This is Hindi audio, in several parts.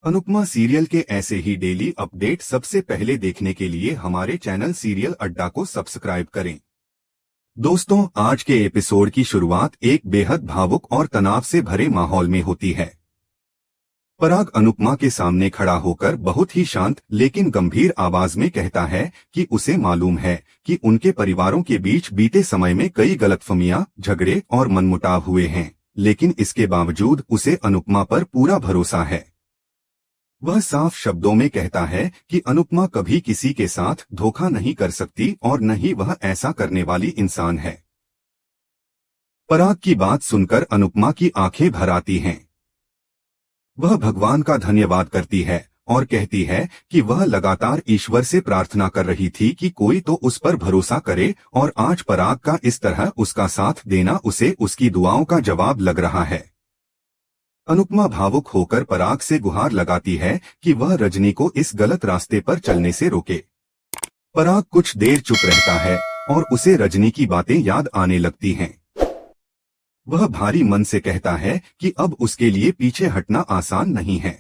अनुपमा सीरियल के ऐसे ही डेली अपडेट सबसे पहले देखने के लिए हमारे चैनल सीरियल अड्डा को सब्सक्राइब करें। दोस्तों, आज के एपिसोड की शुरुआत एक बेहद भावुक और तनाव से भरे माहौल में होती है। पराग अनुपमा के सामने खड़ा होकर बहुत ही शांत लेकिन गंभीर आवाज में कहता है कि उसे मालूम है कि उनके परिवारों के बीच बीते समय में कई गलतफहमियां, झगड़े और मनमुटाव हुए हैं, लेकिन इसके बावजूद उसे अनुपमा पर पूरा भरोसा है। वह साफ शब्दों में कहता है कि अनुपमा कभी किसी के साथ धोखा नहीं कर सकती और न ही वह ऐसा करने वाली इंसान है। पराग की बात सुनकर अनुपमा की आंखें भर आती हैं। वह भगवान का धन्यवाद करती है और कहती है कि वह लगातार ईश्वर से प्रार्थना कर रही थी कि कोई तो उस पर भरोसा करे, और आज पराग का इस तरह उसका साथ देना उसे उसकी दुआओं का जवाब लग रहा है। अनुपमा भावुक होकर पराग से गुहार लगाती है कि वह रजनी को इस गलत रास्ते पर चलने से रोके। पराग कुछ देर चुप रहता है और उसे रजनी की बातें याद आने लगती हैं। वह भारी मन से कहता है कि अब उसके लिए पीछे हटना आसान नहीं है।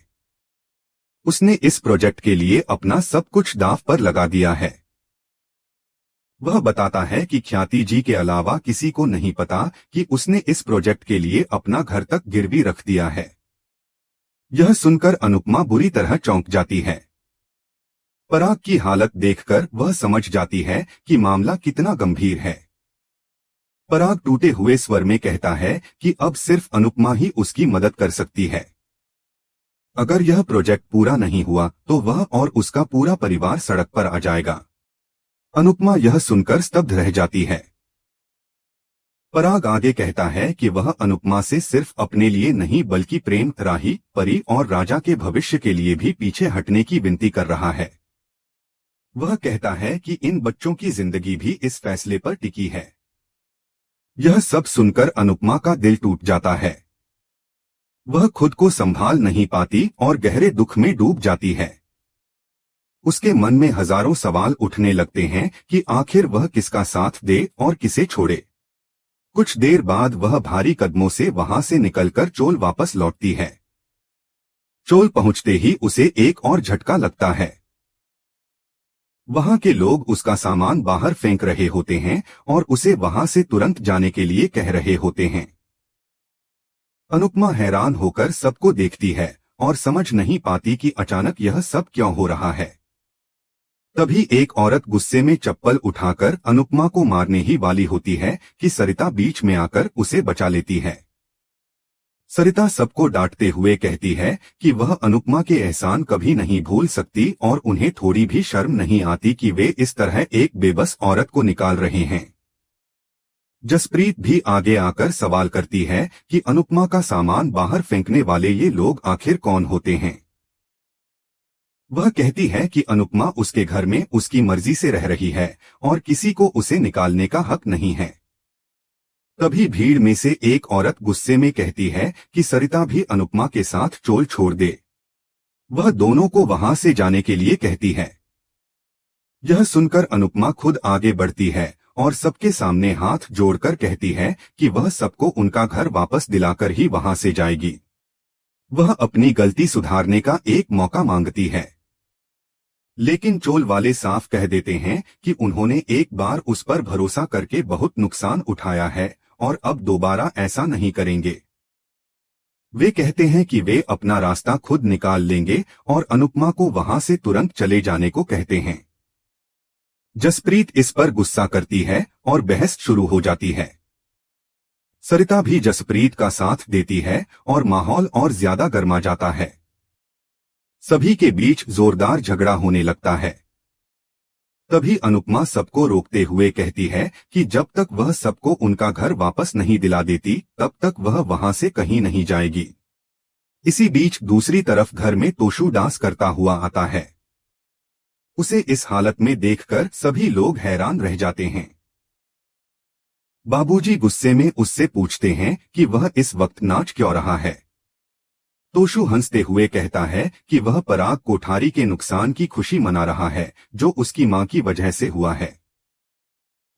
उसने इस प्रोजेक्ट के लिए अपना सब कुछ दांव पर लगा दिया है। वह बताता है कि ख्याति जी के अलावा किसी को नहीं पता कि उसने इस प्रोजेक्ट के लिए अपना घर तक गिरवी रख दिया है। यह सुनकर अनुपमा बुरी तरह चौंक जाती है। पराग की हालत देखकर वह समझ जाती है कि मामला कितना गंभीर है। पराग टूटे हुए स्वर में कहता है कि अब सिर्फ अनुपमा ही उसकी मदद कर सकती है। अगर यह प्रोजेक्ट पूरा नहीं हुआ तो वह और उसका पूरा परिवार सड़क पर आ जाएगा। अनुपमा यह सुनकर स्तब्ध रह जाती है। पराग आगे कहता है कि वह अनुपमा से सिर्फ अपने लिए नहीं बल्कि प्रेम, राही, परी और राजा के भविष्य के लिए भी पीछे हटने की विनती कर रहा है। वह कहता है कि इन बच्चों की जिंदगी भी इस फैसले पर टिकी है। यह सब सुनकर अनुपमा का दिल टूट जाता है। वह खुद को संभाल नहीं पाती और गहरे दुख में डूब जाती है। उसके मन में हजारों सवाल उठने लगते हैं कि आखिर वह किसका साथ दे और किसे छोड़े। कुछ देर बाद वह भारी कदमों से वहां से निकलकर चोल वापस लौटती है। चोल पहुंचते ही उसे एक और झटका लगता है। वहां के लोग उसका सामान बाहर फेंक रहे होते हैं और उसे वहां से तुरंत जाने के लिए कह रहे होते हैं। अनुपमा हैरान होकर सबको देखती है और समझ नहीं पाती कि अचानक यह सब क्यों हो रहा है। तभी एक औरत गुस्से में चप्पल उठाकर अनुपमा को मारने ही वाली होती है कि सरिता बीच में आकर उसे बचा लेती है। सरिता सबको डांटते हुए कहती है कि वह अनुपमा के एहसान कभी नहीं भूल सकती और उन्हें थोड़ी भी शर्म नहीं आती कि वे इस तरह एक बेबस औरत को निकाल रहे हैं। जसप्रीत भी आगे आकर सवाल करती है कि अनुपमा का सामान बाहर फेंकने वाले ये लोग आखिर कौन होते हैं। वह कहती है कि अनुपमा उसके घर में उसकी मर्जी से रह रही है और किसी को उसे निकालने का हक नहीं है। तभी भीड़ में से एक औरत गुस्से में कहती है कि सरिता भी अनुपमा के साथ चोल छोड़ दे। वह दोनों को वहां से जाने के लिए कहती है। यह सुनकर अनुपमा खुद आगे बढ़ती है और सबके सामने हाथ जोड़कर कहती है कि वह सबको उनका घर वापस दिलाकर ही वहां से जाएगी। वह अपनी गलती सुधारने का एक मौका मांगती है, लेकिन चोल वाले साफ कह देते हैं कि उन्होंने एक बार उस पर भरोसा करके बहुत नुकसान उठाया है और अब दोबारा ऐसा नहीं करेंगे। वे कहते हैं कि वे अपना रास्ता खुद निकाल लेंगे और अनुपमा को वहां से तुरंत चले जाने को कहते हैं। जसप्रीत इस पर गुस्सा करती है और बहस शुरू हो जाती है। सरिता भी जसप्रीत का साथ देती है और माहौल और ज्यादा गर्मा जाता है। सभी के बीच जोरदार झगड़ा होने लगता है। तभी अनुपमा सबको रोकते हुए कहती है कि जब तक वह सबको उनका घर वापस नहीं दिला देती तब तक वह वहां से कहीं नहीं जाएगी। इसी बीच दूसरी तरफ घर में तोशु डांस करता हुआ आता है। उसे इस हालत में देखकर सभी लोग हैरान रह जाते हैं। बाबूजी गुस्से में उससे पूछते हैं कि वह इस वक्त नाच क्यों रहा है। तोशु हंसते हुए कहता है कि वह पराग कोठारी के नुकसान की खुशी मना रहा है जो उसकी मां की वजह से हुआ है।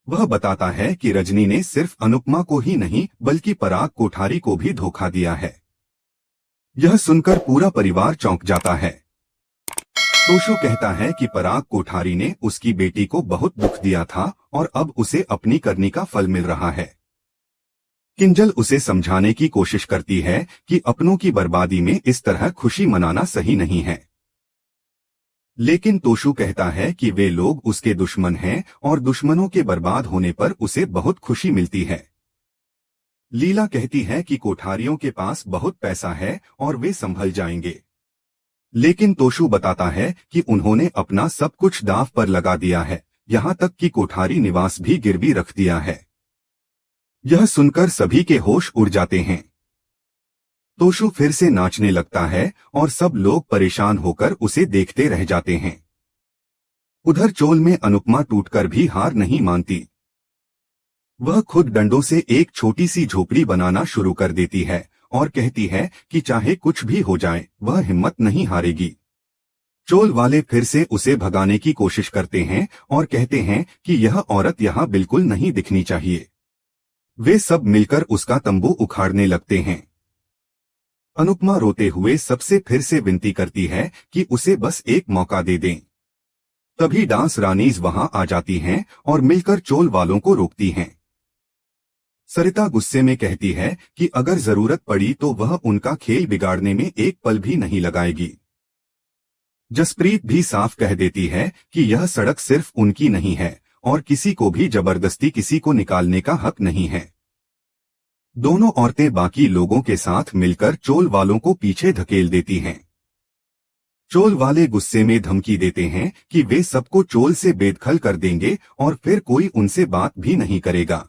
वह बताता है कि रजनी ने सिर्फ अनुपमा को ही नहीं बल्कि पराग कोठारी को भी धोखा दिया है। यह सुनकर पूरा परिवार चौंक जाता है। तोशु कहता है कि पराग कोठारी ने उसकी बेटी को बहुत दुख दिया था और अब उसे अपनी करनी का फल मिल रहा है। किंजल उसे समझाने की कोशिश करती है कि अपनों की बर्बादी में इस तरह खुशी मनाना सही नहीं है, लेकिन तोशु कहता है कि वे लोग उसके दुश्मन हैं और दुश्मनों के बर्बाद होने पर उसे बहुत खुशी मिलती है। लीला कहती है कि कोठारियों के पास बहुत पैसा है और वे संभल जाएंगे, लेकिन तोशु बताता है कि उन्होंने अपना सब कुछ दांव पर लगा दिया है, यहाँ तक कि कोठारी निवास भी गिरवी रख दिया है। यह सुनकर सभी के होश उड़ जाते हैं। तोशु फिर से नाचने लगता है और सब लोग परेशान होकर उसे देखते रह जाते हैं। उधर चोल में अनुपमा टूटकर भी हार नहीं मानती। वह खुद डंडों से एक छोटी सी झोपड़ी बनाना शुरू कर देती है और कहती है कि चाहे कुछ भी हो जाए वह हिम्मत नहीं हारेगी। चोल वाले फिर से उसे भगाने की कोशिश करते हैं और कहते हैं कि यह औरत यहाँ बिल्कुल नहीं दिखनी चाहिए। वे सब मिलकर उसका तंबू उखाड़ने लगते हैं। अनुपमा रोते हुए सबसे फिर से विनती करती है कि उसे बस एक मौका दे दें। तभी डांस रानीज वहां आ जाती हैं और मिलकर चोल वालों को रोकती हैं। सरिता गुस्से में कहती है कि अगर जरूरत पड़ी तो वह उनका खेल बिगाड़ने में एक पल भी नहीं लगाएगी। जसप्रीत भी साफ कह देती है कि यह सड़क सिर्फ उनकी नहीं है और किसी को भी जबरदस्ती किसी को निकालने का हक नहीं है। दोनों औरतें बाकी लोगों के साथ मिलकर चोल वालों को पीछे धकेल देती हैं। चोल वाले गुस्से में धमकी देते हैं कि वे सबको चोल से बेदखल कर देंगे और फिर कोई उनसे बात भी नहीं करेगा।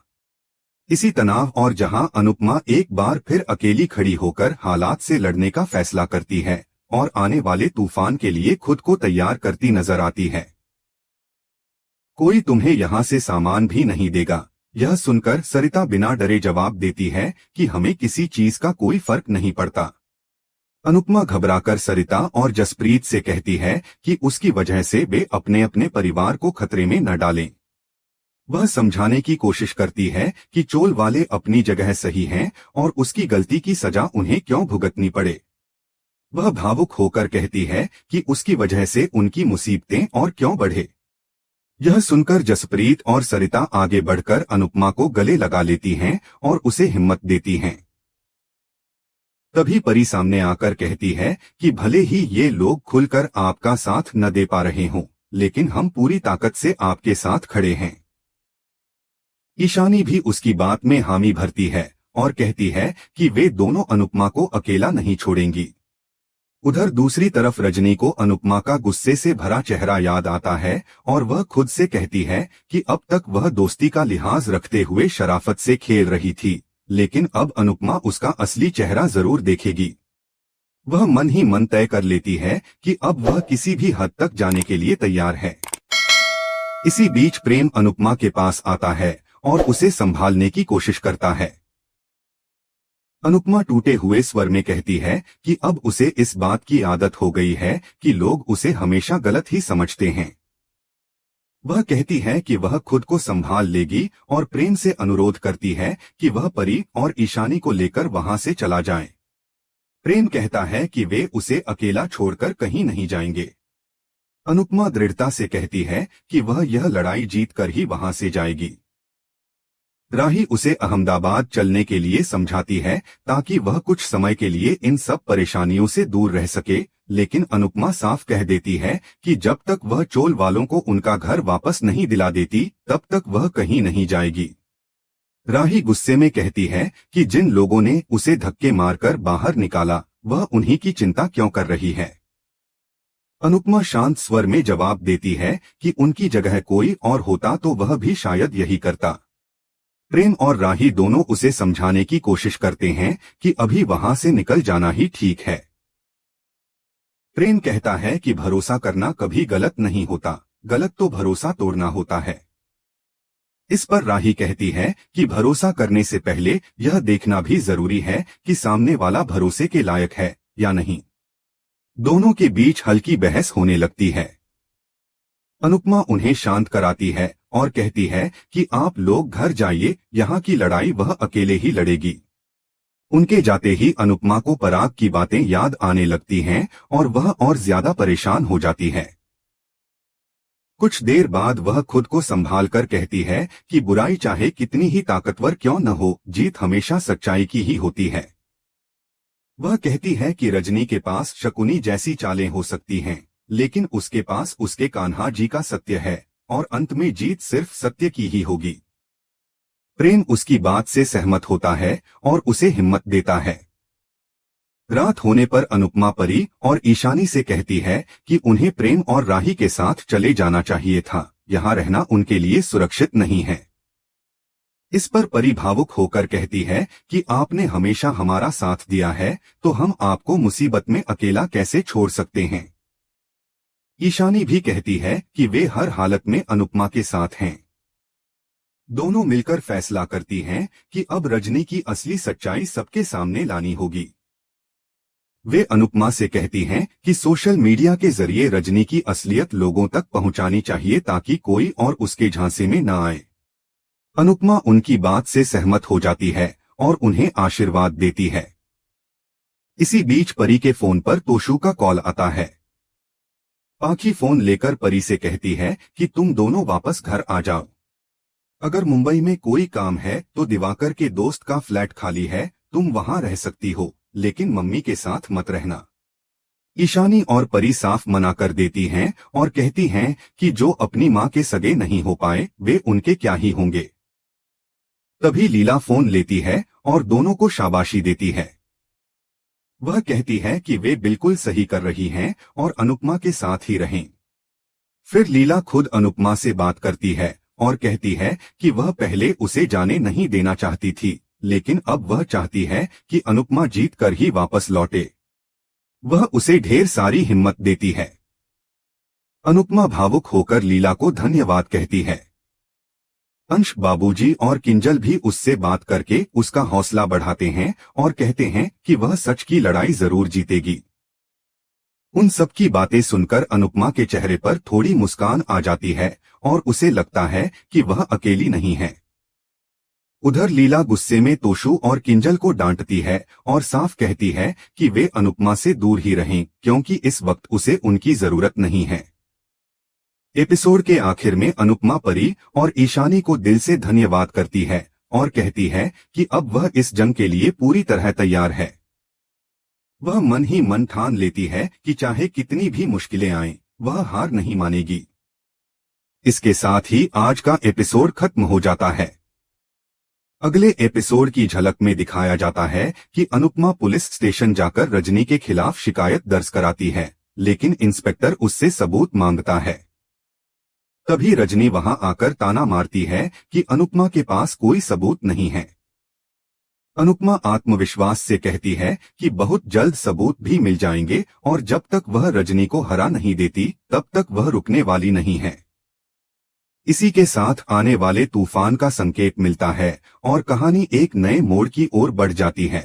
इसी तनाव और जहां अनुपमा एक बार फिर अकेली खड़ी होकर हालात से लड़ने का फैसला करती है और आने वाले तूफान के लिए खुद को तैयार करती नजर आती है। कोई तुम्हें यहाँ से सामान भी नहीं देगा। यह सुनकर सरिता बिना डरे जवाब देती है कि हमें किसी चीज का कोई फर्क नहीं पड़ता। अनुपमा घबराकर सरिता और जसप्रीत से कहती है कि उसकी वजह से वे अपने अपने परिवार को खतरे में न डालें। वह समझाने की कोशिश करती है कि चोल वाले अपनी जगह सही हैं और उसकी गलती की सजा उन्हें क्यों भुगतनी पड़े। वह भावुक होकर कहती है कि उसकी वजह से उनकी मुसीबतें और क्यों बढ़े। यह सुनकर जसप्रीत और सरिता आगे बढ़कर अनुपमा को गले लगा लेती हैं और उसे हिम्मत देती हैं। तभी परी सामने आकर कहती है कि भले ही ये लोग खुलकर आपका साथ न दे पा रहे हों, लेकिन हम पूरी ताकत से आपके साथ खड़े हैं। ईशानी भी उसकी बात में हामी भरती है और कहती है कि वे दोनों अनुपमा को अकेला नहीं छोड़ेंगी। उधर दूसरी तरफ रजनी को अनुपमा का गुस्से से भरा चेहरा याद आता है और वह खुद से कहती है कि अब तक वह दोस्ती का लिहाज रखते हुए शराफत से खेल रही थी, लेकिन अब अनुपमा उसका असली चेहरा जरूर देखेगी। वह मन ही मन तय कर लेती है कि अब वह किसी भी हद तक जाने के लिए तैयार है। इसी बीच प्रेम अनुपमा के पास आता है और उसे संभालने की कोशिश करता है। अनुपमा टूटे हुए स्वर में कहती है कि अब उसे इस बात की आदत हो गई है कि लोग उसे हमेशा गलत ही समझते हैं। वह कहती है कि वह खुद को संभाल लेगी और प्रेम से अनुरोध करती है कि वह परी और ईशानी को लेकर वहां से चला जाए। प्रेम कहता है कि वे उसे अकेला छोड़कर कहीं नहीं जाएंगे। अनुपमा दृढ़ता से कहती है कि वह यह लड़ाई जीतकर ही वहां से जाएगी। राही उसे अहमदाबाद चलने के लिए समझाती है ताकि वह कुछ समय के लिए इन सब परेशानियों से दूर रह सके, लेकिन अनुपमा साफ कह देती है कि जब तक वह चोल वालों को उनका घर वापस नहीं दिला देती तब तक वह कहीं नहीं जाएगी। राही गुस्से में कहती है कि जिन लोगों ने उसे धक्के मारकर बाहर निकाला वह उन्हीं की चिंता क्यों कर रही है। अनुपमा शांत स्वर में जवाब देती है कि उनकी जगह कोई और होता तो वह भी शायद यही करता। प्रेम और राही दोनों उसे समझाने की कोशिश करते हैं कि अभी वहां से निकल जाना ही ठीक है। प्रेम कहता है कि भरोसा करना कभी गलत नहीं होता, गलत तो भरोसा तोड़ना होता है। इस पर राही कहती है कि भरोसा करने से पहले यह देखना भी जरूरी है कि सामने वाला भरोसे के लायक है या नहीं। दोनों के बीच हल्की बहस होने लगती है। अनुपमा उन्हें शांत कराती है और कहती है कि आप लोग घर जाइए, यहाँ की लड़ाई वह अकेले ही लड़ेगी। उनके जाते ही अनुपमा को पराग की बातें याद आने लगती हैं और वह और ज्यादा परेशान हो जाती है। कुछ देर बाद वह खुद को संभाल कर कहती है कि बुराई चाहे कितनी ही ताकतवर क्यों न हो, जीत हमेशा सच्चाई की ही होती है। वह कहती है कि रजनी के पास शकुनी जैसी चालें हो सकती हैं, लेकिन उसके पास उसके कान्हा जी का सत्य है और अंत में जीत सिर्फ सत्य की ही होगी। प्रेम उसकी बात से सहमत होता है और उसे हिम्मत देता है। रात होने पर अनुपमा परी और ईशानी से कहती है कि उन्हें प्रेम और राही के साथ चले जाना चाहिए था, यहाँ रहना उनके लिए सुरक्षित नहीं है। इस पर परी भावुक होकर कहती है कि आपने हमेशा हमारा साथ दिया है, तो हम आपको मुसीबत में अकेला कैसे छोड़ सकते हैं। ईशानी भी कहती है कि वे हर हालत में अनुपमा के साथ हैं। दोनों मिलकर फैसला करती हैं कि अब रजनी की असली सच्चाई सबके सामने लानी होगी। वे अनुपमा से कहती हैं कि सोशल मीडिया के जरिए रजनी की असलियत लोगों तक पहुंचानी चाहिए ताकि कोई और उसके झांसे में न आए। अनुपमा उनकी बात से सहमत हो जाती है और उन्हें आशीर्वाद देती है। इसी बीच परी के फोन पर तोशु का कॉल आता है। पाखी फोन लेकर परी से कहती है कि तुम दोनों वापस घर आ जाओ। अगर मुंबई में कोई काम है तो दिवाकर के दोस्त का फ्लैट खाली है, तुम वहां रह सकती हो, लेकिन मम्मी के साथ मत रहना। ईशानी और परी साफ मना कर देती हैं और कहती हैं कि जो अपनी मां के सगे नहीं हो पाए वे उनके क्या ही होंगे। तभी लीला फोन लेती है और दोनों को शाबाशी देती है। वह कहती है कि वे बिल्कुल सही कर रही हैं और अनुपमा के साथ ही रहें। फिर लीला खुद अनुपमा से बात करती है और कहती है कि वह पहले उसे जाने नहीं देना चाहती थी, लेकिन अब वह चाहती है कि अनुपमा जीत कर ही वापस लौटे। वह उसे ढेर सारी हिम्मत देती है। अनुपमा भावुक होकर लीला को धन्यवाद कहती है। अंश, बाबूजी और किंजल भी उससे बात करके उसका हौसला बढ़ाते हैं और कहते हैं कि वह सच की लड़ाई जरूर जीतेगी। उन सब की बातें सुनकर अनुपमा के चेहरे पर थोड़ी मुस्कान आ जाती है और उसे लगता है कि वह अकेली नहीं है। उधर लीला गुस्से में तोशु और किंजल को डांटती है और साफ कहती है कि वे अनुपमा से दूर ही रहें, क्योंकि इस वक्त उसे उनकी जरूरत नहीं है। एपिसोड के आखिर में अनुपमा परी और ईशानी को दिल से धन्यवाद करती है और कहती है कि अब वह इस जंग के लिए पूरी तरह तैयार है। वह मन ही मन ठान लेती है कि चाहे कितनी भी मुश्किलें आएं, वह हार नहीं मानेगी। इसके साथ ही आज का एपिसोड खत्म हो जाता है। अगले एपिसोड की झलक में दिखाया जाता है कि अनुपमा पुलिस स्टेशन जाकर रजनी के खिलाफ शिकायत दर्ज कराती है, लेकिन इंस्पेक्टर उससे सबूत मांगता है। तभी रजनी वहां आकर ताना मारती है कि अनुपमा के पास कोई सबूत नहीं है। अनुपमा आत्मविश्वास से कहती है कि बहुत जल्द सबूत भी मिल जाएंगे और जब तक वह रजनी को हरा नहीं देती तब तक वह रुकने वाली नहीं है। इसी के साथ आने वाले तूफान का संकेत मिलता है और कहानी एक नए मोड़ की ओर बढ़ जाती है।